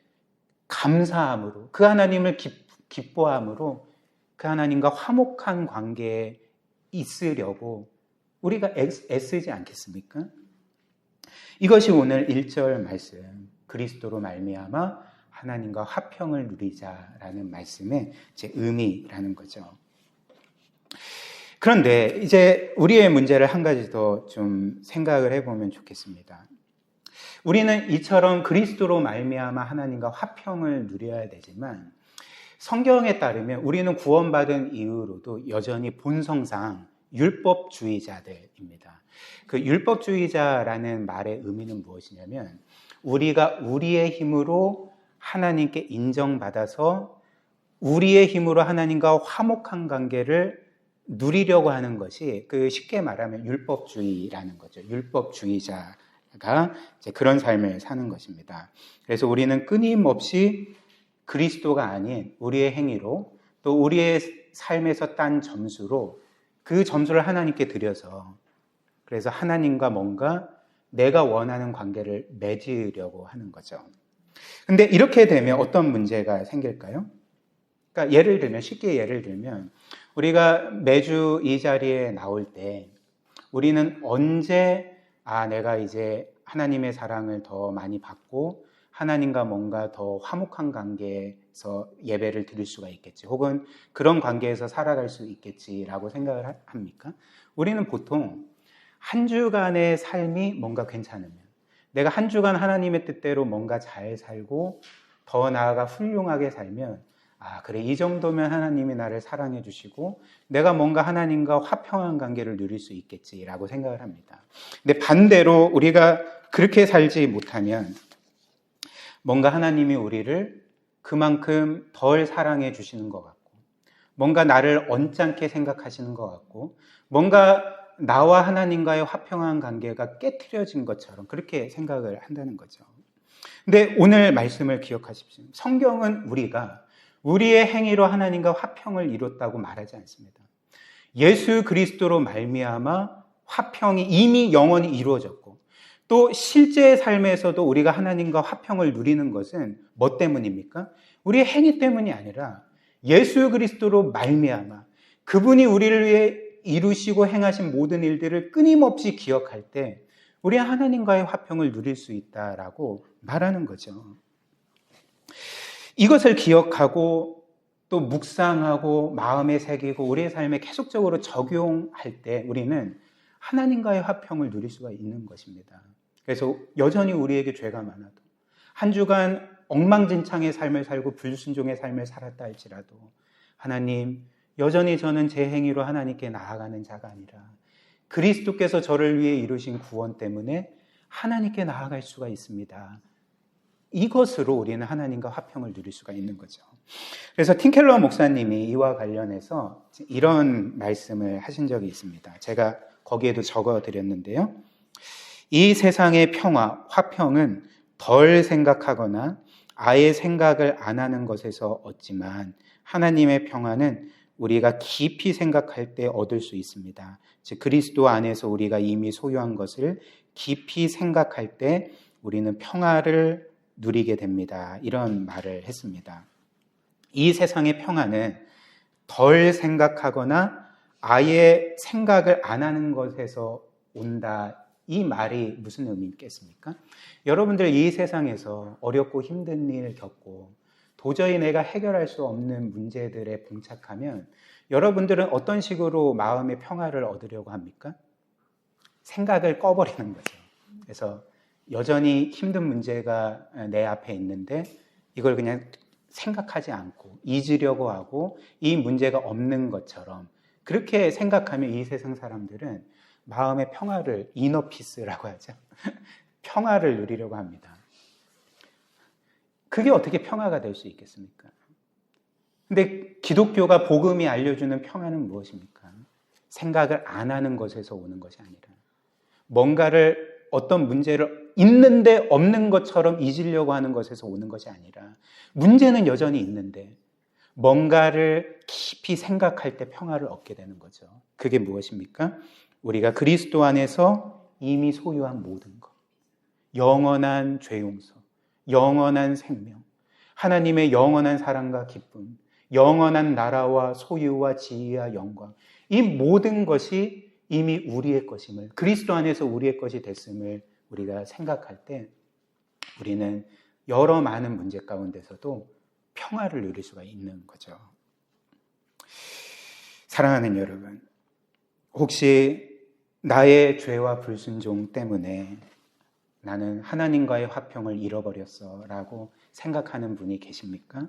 S1: 감사함으로, 그 하나님을 기뻐함으로 그 하나님과 화목한 관계에 있으려고 우리가 애쓰지 않겠습니까? 이것이 오늘 1절 말씀, 그리스도로 말미암아 하나님과 화평을 누리자라는 말씀의 제 의미라는 거죠. 그런데 이제 우리의 문제를 한 가지 더 좀 생각을 해보면 좋겠습니다. 우리는 이처럼 그리스도로 말미암아 하나님과 화평을 누려야 되지만 성경에 따르면 우리는 구원받은 이후로도 여전히 본성상 율법주의자들입니다. 그 율법주의자라는 말의 의미는 무엇이냐면 우리가 우리의 힘으로 하나님께 인정받아서 우리의 힘으로 하나님과 화목한 관계를 누리려고 하는 것이 그 쉽게 말하면 율법주의라는 거죠. 율법주의자가 이제 그런 삶을 사는 것입니다. 그래서 우리는 끊임없이 그리스도가 아닌 우리의 행위로 또 우리의 삶에서 딴 점수로 그 점수를 하나님께 드려서 그래서 하나님과 뭔가 내가 원하는 관계를 맺으려고 하는 거죠. 근데 이렇게 되면 어떤 문제가 생길까요? 그러니까 쉽게 예를 들면 우리가 매주 이 자리에 나올 때 우리는 언제 내가 이제 하나님의 사랑을 더 많이 받고 하나님과 뭔가 더 화목한 관계에서 예배를 드릴 수가 있겠지, 혹은 그런 관계에서 살아갈 수 있겠지라고 생각을 합니까? 우리는 보통 한 주간의 삶이 뭔가 괜찮으면, 내가 한 주간 하나님의 뜻대로 뭔가 잘 살고 더 나아가 훌륭하게 살면 그래, 이 정도면 하나님이 나를 사랑해 주시고 내가 뭔가 하나님과 화평한 관계를 누릴 수 있겠지라고 생각을 합니다. 근데 반대로 우리가 그렇게 살지 못하면 뭔가 하나님이 우리를 그만큼 덜 사랑해 주시는 것 같고, 뭔가 나를 언짢게 생각하시는 것 같고, 뭔가 나와 하나님과의 화평한 관계가 깨트려진 것처럼 그렇게 생각을 한다는 거죠. 근데 오늘 말씀을 기억하십시오. 성경은 우리가 우리의 행위로 하나님과 화평을 이뤘다고 말하지 않습니다. 예수 그리스도로 말미암아 화평이 이미 영원히 이루어졌고, 또 실제 삶에서도 우리가 하나님과 화평을 누리는 것은 뭐 때문입니까? 우리의 행위 때문이 아니라 예수 그리스도로 말미암아 그분이 우리를 위해 이루시고 행하신 모든 일들을 끊임없이 기억할 때 우리 하나님과의 화평을 누릴 수 있다라고 말하는 거죠. 이것을 기억하고 또 묵상하고 마음에 새기고 우리의 삶에 계속적으로 적용할 때 우리는 하나님과의 화평을 누릴 수가 있는 것입니다. 그래서 여전히 우리에게 죄가 많아도, 한 주간 엉망진창의 삶을 살고 불순종의 삶을 살았다 할지라도, 하나님, 여전히 저는 제 행위로 하나님께 나아가는 자가 아니라 그리스도께서 저를 위해 이루신 구원 때문에 하나님께 나아갈 수가 있습니다. 이것으로 우리는 하나님과 화평을 누릴 수가 있는 거죠. 그래서 틴켈러 목사님이 이와 관련해서 이런 말씀을 하신 적이 있습니다. 제가 거기에도 적어드렸는데요. 이 세상의 평화, 화평은 덜 생각하거나 아예 생각을 안 하는 것에서 얻지만 하나님의 평화는 우리가 깊이 생각할 때 얻을 수 있습니다. 즉 그리스도 안에서 우리가 이미 소유한 것을 깊이 생각할 때 우리는 평화를 누리게 됩니다. 이런 말을 했습니다. 이 세상의 평화는 덜 생각하거나 아예 생각을 안 하는 것에서 온다. 이 말이 무슨 의미 있겠습니까? 여러분들 이 세상에서 어렵고 힘든 일 겪고 도저히 내가 해결할 수 없는 문제들에 봉착하면 여러분들은 어떤 식으로 마음의 평화를 얻으려고 합니까? 생각을 꺼버리는 거죠. 그래서 여전히 힘든 문제가 내 앞에 있는데 이걸 그냥 생각하지 않고 잊으려고 하고 이 문제가 없는 것처럼 그렇게 생각하면 이 세상 사람들은 마음의 평화를, 이너피스라고 하죠. 평화를 누리려고 합니다. 그게 어떻게 평화가 될 수 있겠습니까? 근데 기독교가 복음이 알려주는 평화는 무엇입니까? 생각을 안 하는 것에서 오는 것이 아니라 뭔가를 어떤 문제를 있는데 없는 것처럼 잊으려고 하는 것에서 오는 것이 아니라 문제는 여전히 있는데 뭔가를 깊이 생각할 때 평화를 얻게 되는 거죠. 그게 무엇입니까? 우리가 그리스도 안에서 이미 소유한 모든 것, 영원한 죄 용서, 영원한 생명, 하나님의 영원한 사랑과 기쁨, 영원한 나라와 소유와 지위와 영광, 이 모든 것이 이미 우리의 것임을, 그리스도 안에서 우리의 것이 됐음을 우리가 생각할 때 우리는 여러 많은 문제 가운데서도 평화를 누릴 수가 있는 거죠. 사랑하는 여러분, 혹시 나의 죄와 불순종 때문에 나는 하나님과의 화평을 잃어버렸어 라고 생각하는 분이 계십니까?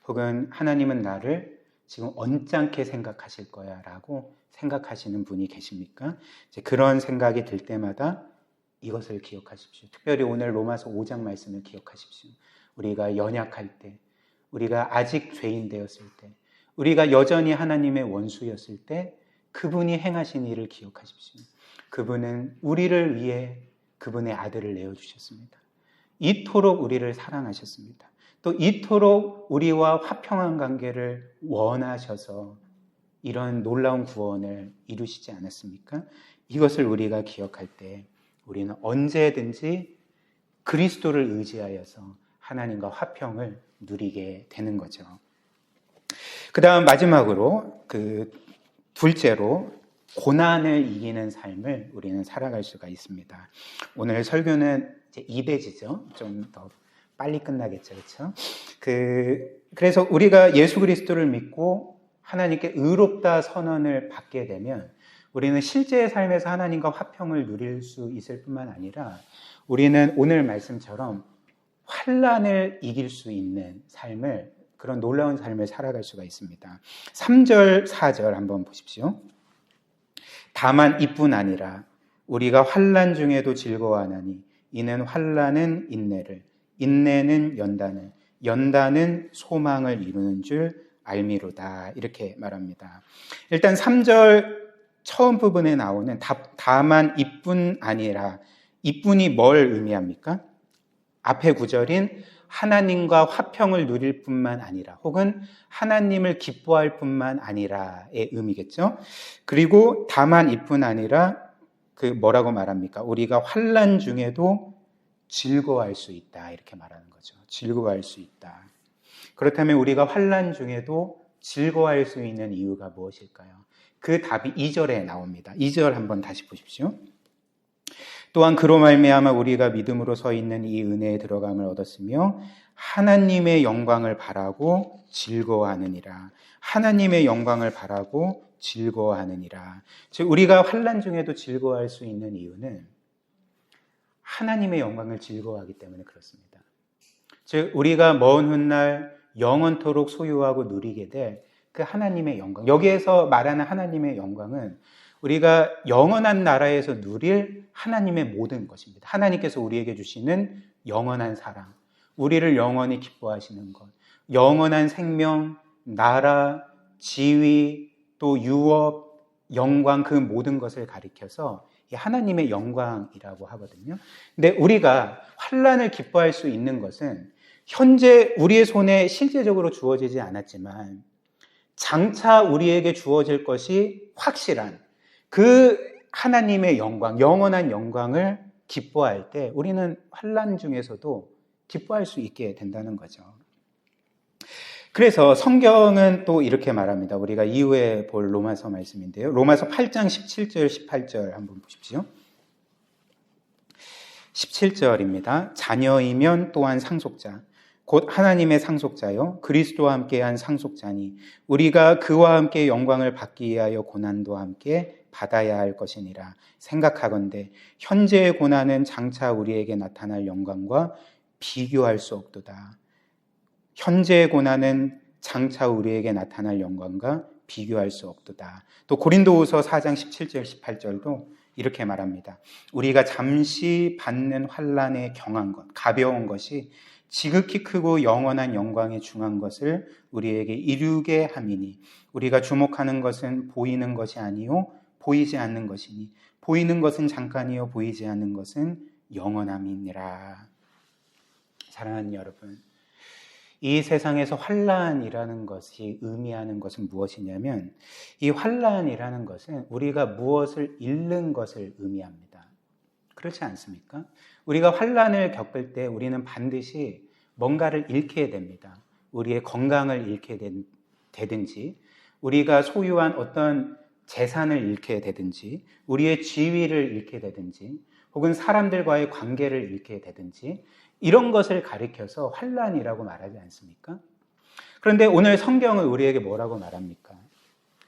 S1: 혹은 하나님은 나를 지금 언짢게 생각하실 거야 라고 생각하시는 분이 계십니까? 이제 그런 생각이 들 때마다 이것을 기억하십시오. 특별히 오늘 로마서 5장 말씀을 기억하십시오. 우리가 연약할 때, 우리가 아직 죄인 되었을 때, 우리가 여전히 하나님의 원수였을 때 그분이 행하신 일을 기억하십시오. 그분은 우리를 위해 그분의 아들을 내어주셨습니다. 이토록 우리를 사랑하셨습니다. 또 이토록 우리와 화평한 관계를 원하셔서 이런 놀라운 구원을 이루시지 않았습니까? 이것을 우리가 기억할 때 우리는 언제든지 그리스도를 의지하여서 하나님과 화평을 누리게 되는 거죠. 그 다음 마지막으로 둘째로 고난을 이기는 삶을 우리는 살아갈 수가 있습니다. 오늘 설교는 이제 2대지죠. 좀 더 빨리 끝나겠죠. 그렇죠? 그래서 우리가 예수 그리스도를 믿고 하나님께 의롭다 선언을 받게 되면 우리는 실제의 삶에서 하나님과 화평을 누릴 수 있을 뿐만 아니라 우리는 오늘 말씀처럼 환난을 이길 수 있는 삶을, 그런 놀라운 삶을 살아갈 수가 있습니다. 3절, 4절 한번 보십시오. 다만 이뿐 아니라 우리가 환난 중에도 즐거워하나니 이는 환난은 인내를, 인내는 연단을, 연단은 소망을 이루는 줄 알미로다. 이렇게 말합니다. 일단 3절 처음 부분에 나오는 다만 이뿐 아니라, 이뿐이 뭘 의미합니까? 앞에 구절인 하나님과 화평을 누릴 뿐만 아니라, 혹은 하나님을 기뻐할 뿐만 아니라의 의미겠죠. 그리고 다만 이뿐 아니라 뭐라고 말합니까? 우리가 환난 중에도 즐거워할 수 있다. 이렇게 말하는 거죠. 즐거워할 수 있다. 그렇다면 우리가 환난 중에도 즐거워할 수 있는 이유가 무엇일까요? 그 답이 2절에 나옵니다. 2절 한번 다시 보십시오. 또한 그로 말미암아 우리가 믿음으로 서 있는 이 은혜에 들어감을 얻었으며 하나님의 영광을 바라고 즐거워하느니라. 하나님의 영광을 바라고 즐거워하느니라. 즉 우리가 환난 중에도 즐거워할 수 있는 이유는 하나님의 영광을 즐거워하기 때문에 그렇습니다. 즉 우리가 먼 훗날 영원토록 소유하고 누리게 될 그 하나님의 영광, 여기에서 말하는 하나님의 영광은 우리가 영원한 나라에서 누릴 하나님의 모든 것입니다. 하나님께서 우리에게 주시는 영원한 사랑, 우리를 영원히 기뻐하시는 것, 영원한 생명, 나라, 지위, 또 유업, 영광, 그 모든 것을 가리켜서 하나님의 영광이라고 하거든요. 근데 우리가 환난을 기뻐할 수 있는 것은 현재 우리의 손에 실제적으로 주어지지 않았지만 장차 우리에게 주어질 것이 확실한 그 하나님의 영광, 영원한 영광을 기뻐할 때 우리는 환난 중에서도 기뻐할 수 있게 된다는 거죠. 그래서 성경은 또 이렇게 말합니다. 우리가 이후에 볼 로마서 말씀인데요. 로마서 8장 17절, 18절 한번 보십시오. 17절입니다. 자녀이면 또한 상속자, 곧 하나님의 상속자요 그리스도와 함께한 상속자니 우리가 그와 함께 영광을 받기 위하여 고난도 함께 받아야 할 것이니라. 생각하건대 현재의 고난은 장차 우리에게 나타날 영광과 비교할 수 없도다. 현재의 고난은 장차 우리에게 나타날 영광과 비교할 수 없도다. 또 고린도후서 4장 17절 18절도 이렇게 말합니다. 우리가 잠시 받는 환난에 경한 것, 가벼운 것이 지극히 크고 영원한 영광에 중한 것을 우리에게 이루게 함이니 우리가 주목하는 것은 보이는 것이 아니요 보이지 않는 것이니 보이는 것은 잠깐이요 보이지 않는 것은 영원함이니라. 사랑하는 여러분, 이 세상에서 환난이라는 것이 의미하는 것은 무엇이냐면 이 환난이라는 것은 우리가 무엇을 잃는 것을 의미합니다. 그렇지 않습니까? 우리가 환난을 겪을 때 우리는 반드시 뭔가를 잃게 됩니다. 우리의 건강을 잃게 되든지 우리가 소유한 어떤 재산을 잃게 되든지 우리의 지위를 잃게 되든지 혹은 사람들과의 관계를 잃게 되든지 이런 것을 가리켜서 환난이라고 말하지 않습니까? 그런데 오늘 성경은 우리에게 뭐라고 말합니까?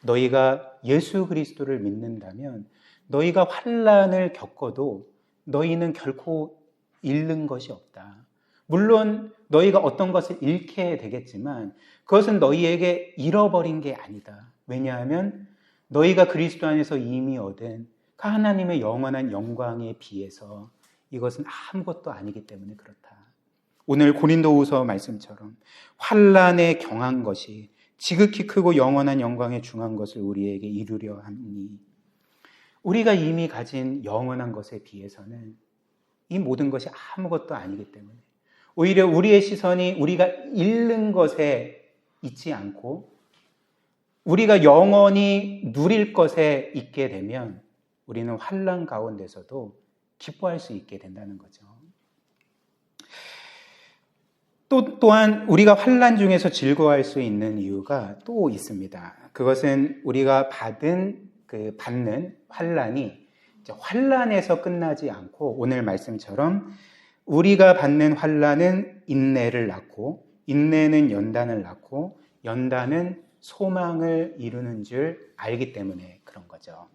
S1: 너희가 예수 그리스도를 믿는다면 너희가 환난을 겪어도 너희는 결코 잃는 것이 없다. 물론 너희가 어떤 것을 잃게 되겠지만 그것은 너희에게 잃어버린 게 아니다. 왜냐하면 너희가 그리스도 안에서 이미 얻은 그 하나님의 영원한 영광에 비해서 이것은 아무것도 아니기 때문에 그렇다. 오늘 고린도후서 말씀처럼 환난에 경한 것이 지극히 크고 영원한 영광에 중한 것을 우리에게 이루려 하니 우리가 이미 가진 영원한 것에 비해서는 이 모든 것이 아무것도 아니기 때문에 오히려 우리의 시선이 우리가 잃는 것에 있지 않고 우리가 영원히 누릴 것에 있게 되면 우리는 환난 가운데서도 기뻐할 수 있게 된다는 거죠. 또한 우리가 환난 중에서 즐거워할 수 있는 이유가 또 있습니다. 그것은 우리가 받는 환난이 환난에서 끝나지 않고 오늘 말씀처럼 우리가 받는 환난은 인내를 낳고 인내는 연단을 낳고 연단은 소망을 이루는 줄 알기 때문에 그런 거죠.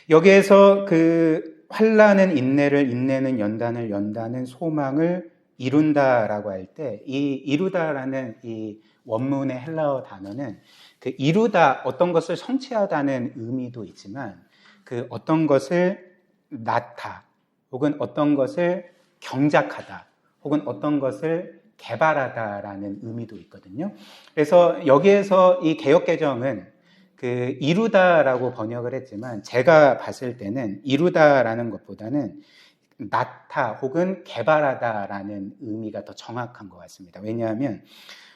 S1: 여기에서 그 환난은 인내를, 인내는 연단을, 연단은 소망을 이룬다라고 할 때 이 이루다라는 이 원문의 헬라어 단어는 그 이루다, 어떤 것을 성취하다는 의미도 있지만 그 어떤 것을 낳다 혹은 어떤 것을 경작하다 혹은 어떤 것을 개발하다라는 의미도 있거든요. 그래서 여기에서 이 개역개정은 그 이루다라고 번역을 했지만 제가 봤을 때는 이루다라는 것보다는 낳다 혹은 개발하다라는 의미가 더 정확한 것 같습니다. 왜냐하면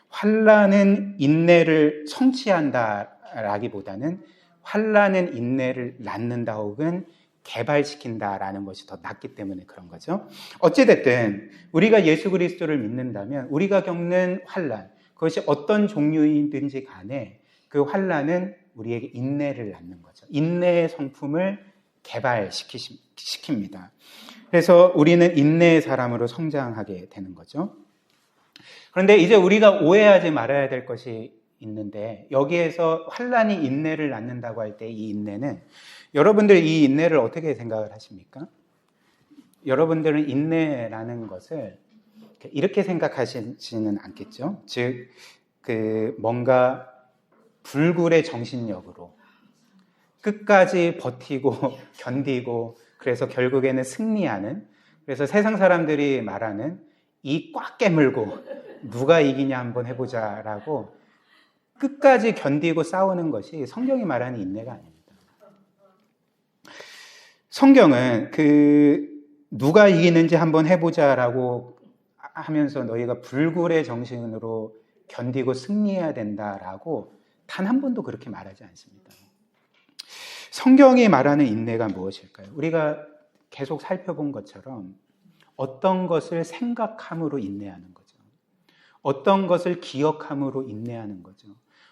S1: 환난은 인내를 성취한다라기보다는 환난은 인내를 낳는다 혹은 개발시킨다라는 것이 더 낫기 때문에 그런 거죠. 어찌됐든 우리가 예수 그리스도를 믿는다면 우리가 겪는 환난, 그것이 어떤 종류이든지 간에 그 환난은 우리에게 인내를 낳는 거죠. 인내의 성품을 개발시킵니다. 그래서 우리는 인내의 사람으로 성장하게 되는 거죠. 그런데 이제 우리가 오해하지 말아야 될 것이 있는데 여기에서 환난이 인내를 낳는다고 할 때 이 인내는 여러분들 이 인내를 어떻게 생각을 하십니까? 여러분들은 인내라는 것을 이렇게 생각하시지는 않겠죠? 즉, 뭔가 불굴의 정신력으로 끝까지 버티고 견디고 그래서 결국에는 승리하는, 그래서 세상 사람들이 말하는 이 꽉 깨물고 누가 이기냐 한번 해보자라고 끝까지 견디고 싸우는 것이 성경이 말하는 인내가 아닙니다. 성경은 누가 이기는지 한번 해보자라고 하면서 너희가 불굴의 정신으로 견디고 승리해야 된다라고 단 한 번도 그렇게 말하지 않습니다. 성경이 말하는 인내가 무엇일까요? 우리가 계속 살펴본 것처럼 어떤 것을 생각함으로 인내하는 거죠. 어떤 것을 기억함으로 인내하는 거죠.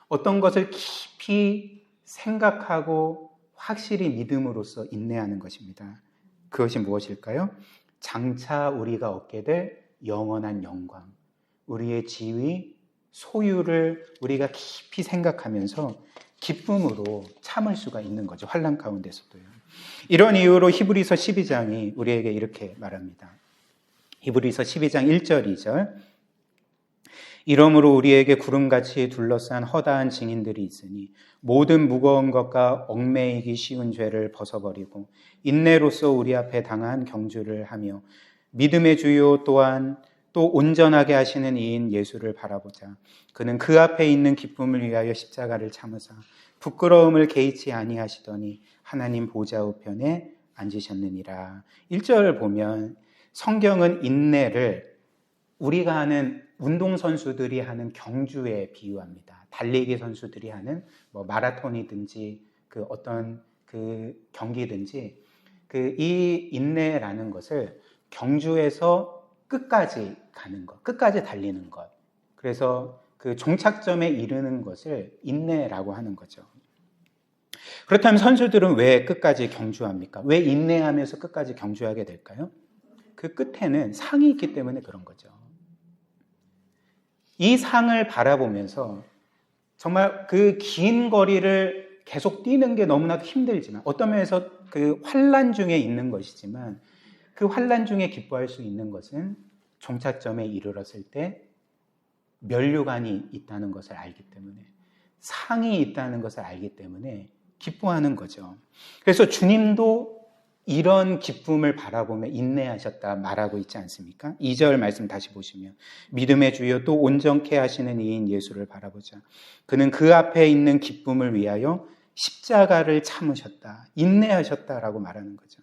S1: 어떤 것을 깊이 생각하고 확실히 믿음으로써 인내하는 것입니다. 그것이 무엇일까요? 장차 우리가 얻게 될 영원한 영광, 우리의 지위, 소유를 우리가 깊이 생각하면서 기쁨으로 참을 수가 있는 거죠. 환난 가운데서도요. 이런 이유로 히브리서 12장이 우리에게 이렇게 말합니다. 히브리서 12장 1절 2절 이러므로 우리에게 구름같이 둘러싼 허다한 증인들이 있으니 모든 무거운 것과 얽매이기 쉬운 죄를 벗어버리고 인내로써 우리 앞에 당한 경주를 하며 믿음의 주요 또한 또 온전하게 하시는 이인 예수를 바라보자. 그는 그 앞에 있는 기쁨을 위하여 십자가를 참으사 부끄러움을 개의치 아니하시더니 하나님 보좌 우편에 앉으셨느니라. 1절을 보면 성경은 인내를 우리가 하는 운동선수들이 하는 경주에 비유합니다. 달리기 선수들이 하는 마라톤이든지 어떤 경기든지 이 인내라는 것을 경주에서 끝까지 가는 것, 끝까지 달리는 것. 그래서 그 종착점에 이르는 것을 인내라고 하는 거죠. 그렇다면 선수들은 왜 끝까지 경주합니까? 왜 인내하면서 끝까지 경주하게 될까요? 그 끝에는 상이 있기 때문에 그런 거죠. 이 상을 바라보면서 정말 그 긴 거리를 계속 뛰는 게 너무나도 힘들지만 어떤 면에서 그 환난 중에 있는 것이지만 그 환난 중에 기뻐할 수 있는 것은 종착점에 이르렀을 때 면류관이 있다는 것을 알기 때문에 상이 있다는 것을 알기 때문에 기뻐하는 거죠. 그래서 주님도 이런 기쁨을 바라보며 인내하셨다 말하고 있지 않습니까? 2절 말씀 다시 보시면 믿음의 주여 또 온전케 하시는 이인 예수를 바라보자. 그는 그 앞에 있는 기쁨을 위하여 십자가를 참으셨다. 인내하셨다라고 말하는 거죠.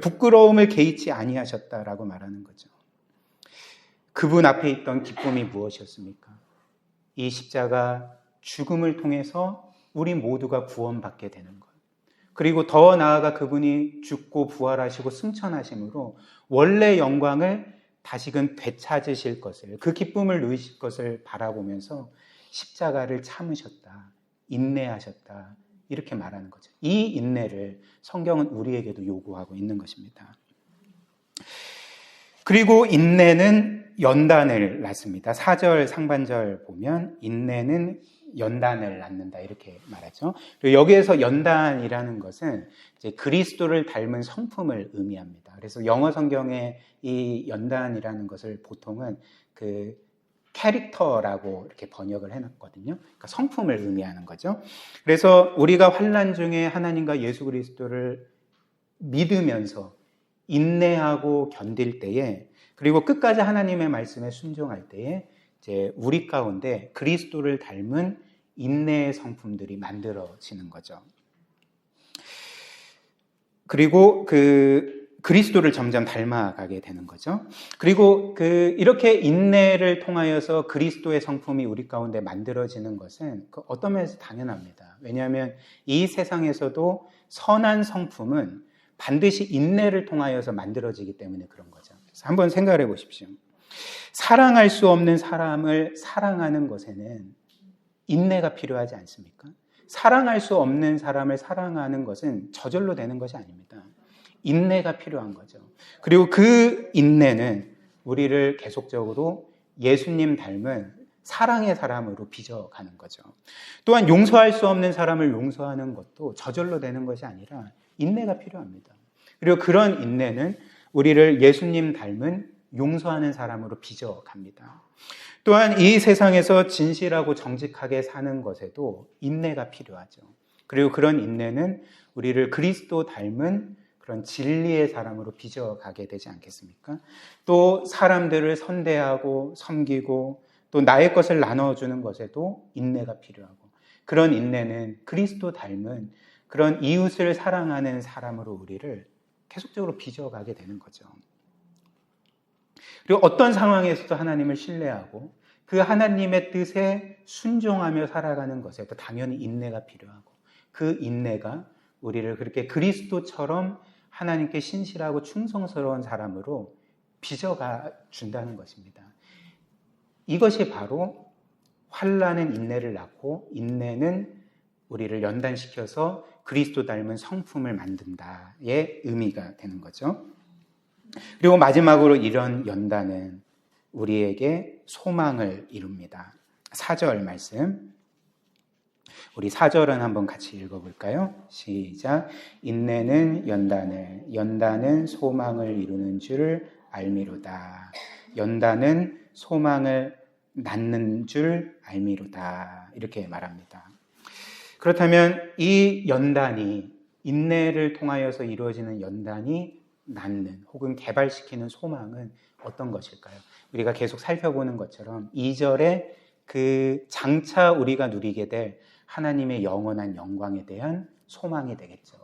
S1: 부끄러움을 개의치 아니하셨다라고 말하는 거죠. 그분 앞에 있던 기쁨이 무엇이었습니까? 이 십자가 죽음을 통해서 우리 모두가 구원받게 되는 것. 그리고 더 나아가 그분이 죽고 부활하시고 승천하심으로 원래 영광을 다시금 되찾으실 것을, 그 기쁨을 누리실 것을 바라보면서 십자가를 참으셨다, 인내하셨다 이렇게 말하는 거죠. 이 인내를 성경은 우리에게도 요구하고 있는 것입니다. 그리고 인내는 연단을 낳습니다. 4절 상반절 보면 인내는 연단을 낳는다 이렇게 말하죠. 그리고 여기에서 연단이라는 것은 이제 그리스도를 닮은 성품을 의미합니다. 그래서 영어 성경에 이 연단이라는 것을 보통은 그 캐릭터라고 이렇게 번역을 해놨거든요. 그러니까 성품을 의미하는 거죠. 그래서 우리가 환난 중에 하나님과 예수 그리스도를 믿으면서 인내하고 견딜 때에 그리고 끝까지 하나님의 말씀에 순종할 때에 이제 우리 가운데 그리스도를 닮은 인내의 성품들이 만들어지는 거죠. 그리고 그리스도를 점점 닮아가게 되는 거죠. 그리고 이렇게 인내를 통하여서 그리스도의 성품이 우리 가운데 만들어지는 것은 어떤 면에서 당연합니다. 왜냐하면 이 세상에서도 선한 성품은 반드시 인내를 통하여서 만들어지기 때문에 그런 거죠. 그래서 한번 생각을 해보십시오. 사랑할 수 없는 사람을 사랑하는 것에는 인내가 필요하지 않습니까? 사랑할 수 없는 사람을 사랑하는 것은 저절로 되는 것이 아닙니다. 인내가 필요한 거죠. 그리고 그 인내는 우리를 계속적으로 예수님 닮은 사랑의 사람으로 빚어가는 거죠. 또한 용서할 수 없는 사람을 용서하는 것도 저절로 되는 것이 아니라 인내가 필요합니다. 그리고 그런 인내는 우리를 예수님 닮은 용서하는 사람으로 빚어갑니다. 또한 이 세상에서 진실하고 정직하게 사는 것에도 인내가 필요하죠. 그리고 그런 인내는 우리를 그리스도 닮은 그런 진리의 사람으로 빚어가게 되지 않겠습니까? 또 사람들을 선대하고 섬기고 또 나의 것을 나눠주는 것에도 인내가 필요하고, 그런 인내는 그리스도 닮은 그런 이웃을 사랑하는 사람으로 우리를 계속적으로 빚어가게 되는 거죠. 그리고 어떤 상황에서도 하나님을 신뢰하고 그 하나님의 뜻에 순종하며 살아가는 것에도 당연히 인내가 필요하고, 그 인내가 우리를 그렇게 그리스도처럼 하나님께 신실하고 충성스러운 사람으로 빚어가 준다는 것입니다. 이것이 바로 환난은 인내를 낳고 인내는 우리를 연단시켜서 그리스도 닮은 성품을 만든다의 의미가 되는 거죠. 그리고 마지막으로 이런 연단은 우리에게 소망을 이룹니다. 4절 말씀, 우리 4절은 한번 같이 읽어볼까요? 시작. 인내는 연단을, 연단은 소망을 이루는 줄 알미로다. 연단은 소망을 낳는 줄 알미로다. 이렇게 말합니다. 그렇다면 이 연단이, 인내를 통하여서 이루어지는 연단이 낳는 혹은 개발시키는 소망은 어떤 것일까요? 우리가 계속 살펴보는 것처럼 2절에 그 장차 우리가 누리게 될 하나님의 영원한 영광에 대한 소망이 되겠죠.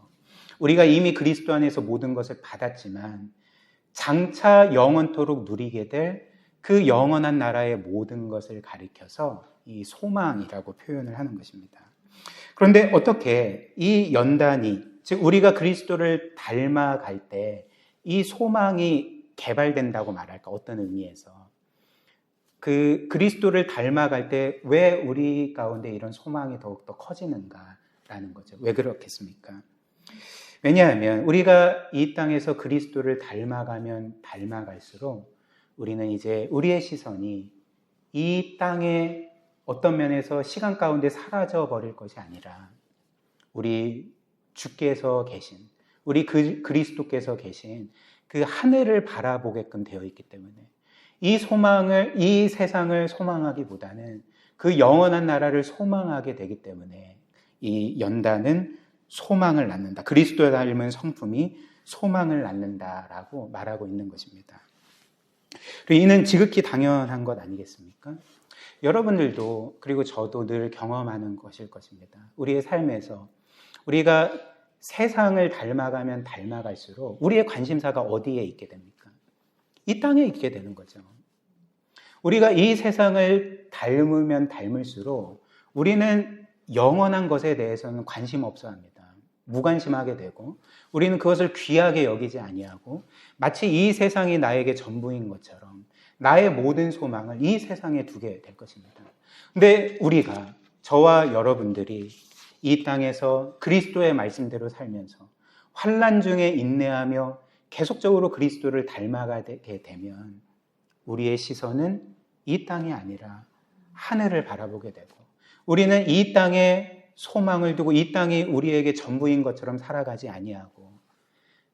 S1: 우리가 이미 그리스도 안에서 모든 것을 받았지만 장차 영원토록 누리게 될 그 영원한 나라의 모든 것을 가리켜서 이 소망이라고 표현을 하는 것입니다. 그런데 어떻게 이 연단이, 즉 우리가 그리스도를 닮아갈 때 이 소망이 개발된다고 말할까? 어떤 의미에서 그 그리스도를 닮아갈 때 왜 우리 가운데 이런 소망이 더욱더 커지는가라는 거죠. 왜 그렇겠습니까? 왜냐하면 우리가 이 땅에서 그리스도를 닮아가면 닮아갈수록 우리는 이제 우리의 시선이 이 땅의 어떤 면에서 시간 가운데 사라져 버릴 것이 아니라 우리 주께서 계신, 우리 그리스도께서 계신 그 하늘을 바라보게끔 되어 있기 때문에 이 세상을 소망하기보다는 그 영원한 나라를 소망하게 되기 때문에 이 연단은 소망을 낳는다. 그리스도에 닮은 성품이 소망을 낳는다라고 말하고 있는 것입니다. 그리고 이는 지극히 당연한 것 아니겠습니까? 여러분들도 그리고 저도 늘 경험하는 것일 것입니다. 우리의 삶에서 우리가 세상을 닮아가면 닮아갈수록 우리의 관심사가 어디에 있게 됩니까? 이 땅에 있게 되는 거죠. 우리가 이 세상을 닮으면 닮을수록 우리는 영원한 것에 대해서는 관심 없어 합니다. 무관심하게 되고 우리는 그것을 귀하게 여기지 아니하고 마치 이 세상이 나에게 전부인 것처럼 나의 모든 소망을 이 세상에 두게 될 것입니다. 근데 우리가, 저와 여러분들이 이 땅에서 그리스도의 말씀대로 살면서 환난 중에 인내하며 계속적으로 그리스도를 닮아가게 되면 우리의 시선은 이 땅이 아니라 하늘을 바라보게 되고 우리는 이 땅에 소망을 두고 이 땅이 우리에게 전부인 것처럼 살아가지 아니하고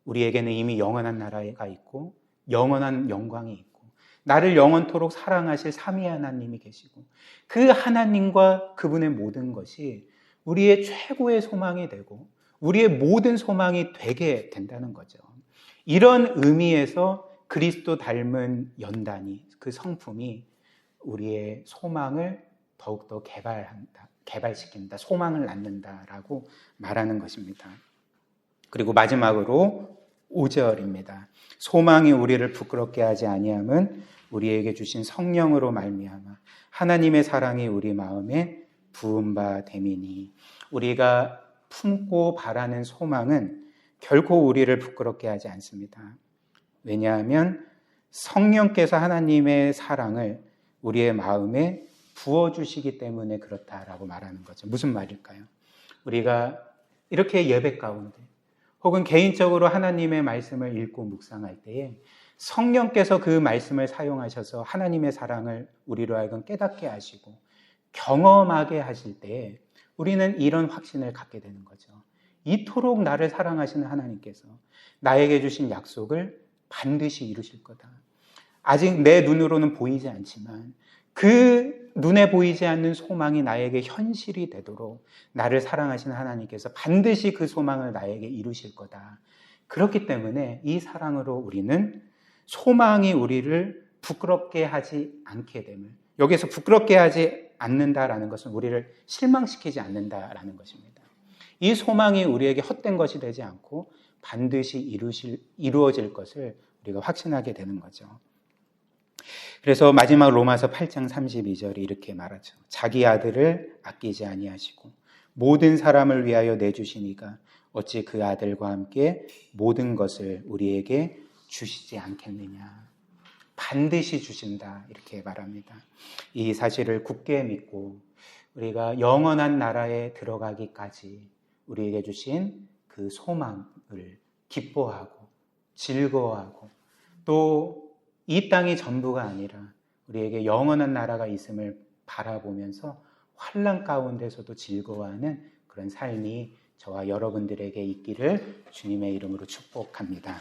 S1: 우리에게는 이미 영원한 나라가 있고 영원한 영광이 있고 나를 영원토록 사랑하실 삼위 하나님이 계시고 그 하나님과 그분의 모든 것이 우리의 최고의 소망이 되고 우리의 모든 소망이 되게 된다는 거죠. 이런 의미에서 그리스도 닮은 연단이, 그 성품이 우리의 소망을 더욱더 개발시킨다, 소망을 낳는다라고 말하는 것입니다. 그리고 마지막으로 5절입니다. 소망이 우리를 부끄럽게 하지 아니함은 우리에게 주신 성령으로 말미암아 하나님의 사랑이 우리 마음에 부은 바 됨이니. 우리가 품고 바라는 소망은 결코 우리를 부끄럽게 하지 않습니다. 왜냐하면 성령께서 하나님의 사랑을 우리의 마음에 부어주시기 때문에 그렇다라고 말하는 거죠. 무슨 말일까요? 우리가 이렇게 예배 가운데 혹은 개인적으로 하나님의 말씀을 읽고 묵상할 때에 성령께서 그 말씀을 사용하셔서 하나님의 사랑을 우리로 하여금 깨닫게 하시고 경험하게 하실 때에 우리는 이런 확신을 갖게 되는 거죠. 이토록 나를 사랑하시는 하나님께서 나에게 주신 약속을 반드시 이루실 거다. 아직 내 눈으로는 보이지 않지만 그 눈에 보이지 않는 소망이 나에게 현실이 되도록 나를 사랑하시는 하나님께서 반드시 그 소망을 나에게 이루실 거다. 그렇기 때문에 이 사랑으로 우리는 소망이 우리를 부끄럽게 하지 않게 됨을, 여기서 부끄럽게 하지 않는다라는 것은 우리를 실망시키지 않는다라는 것입니다. 이 소망이 우리에게 헛된 것이 되지 않고 반드시 이루어질 것을 우리가 확신하게 되는 거죠. 그래서 마지막 로마서 8장 32절에 이렇게 말하죠. 자기 아들을 아끼지 아니하시고 모든 사람을 위하여 내주시니가 어찌 그 아들과 함께 모든 것을 우리에게 주시지 않겠느냐. 반드시 주신다, 이렇게 말합니다. 이 사실을 굳게 믿고 우리가 영원한 나라에 들어가기까지 우리에게 주신 그 소망을 기뻐하고 즐거워하고 또 이 땅이 전부가 아니라 우리에게 영원한 나라가 있음을 바라보면서 환난 가운데서도 즐거워하는 그런 삶이 저와 여러분들에게 있기를 주님의 이름으로 축복합니다.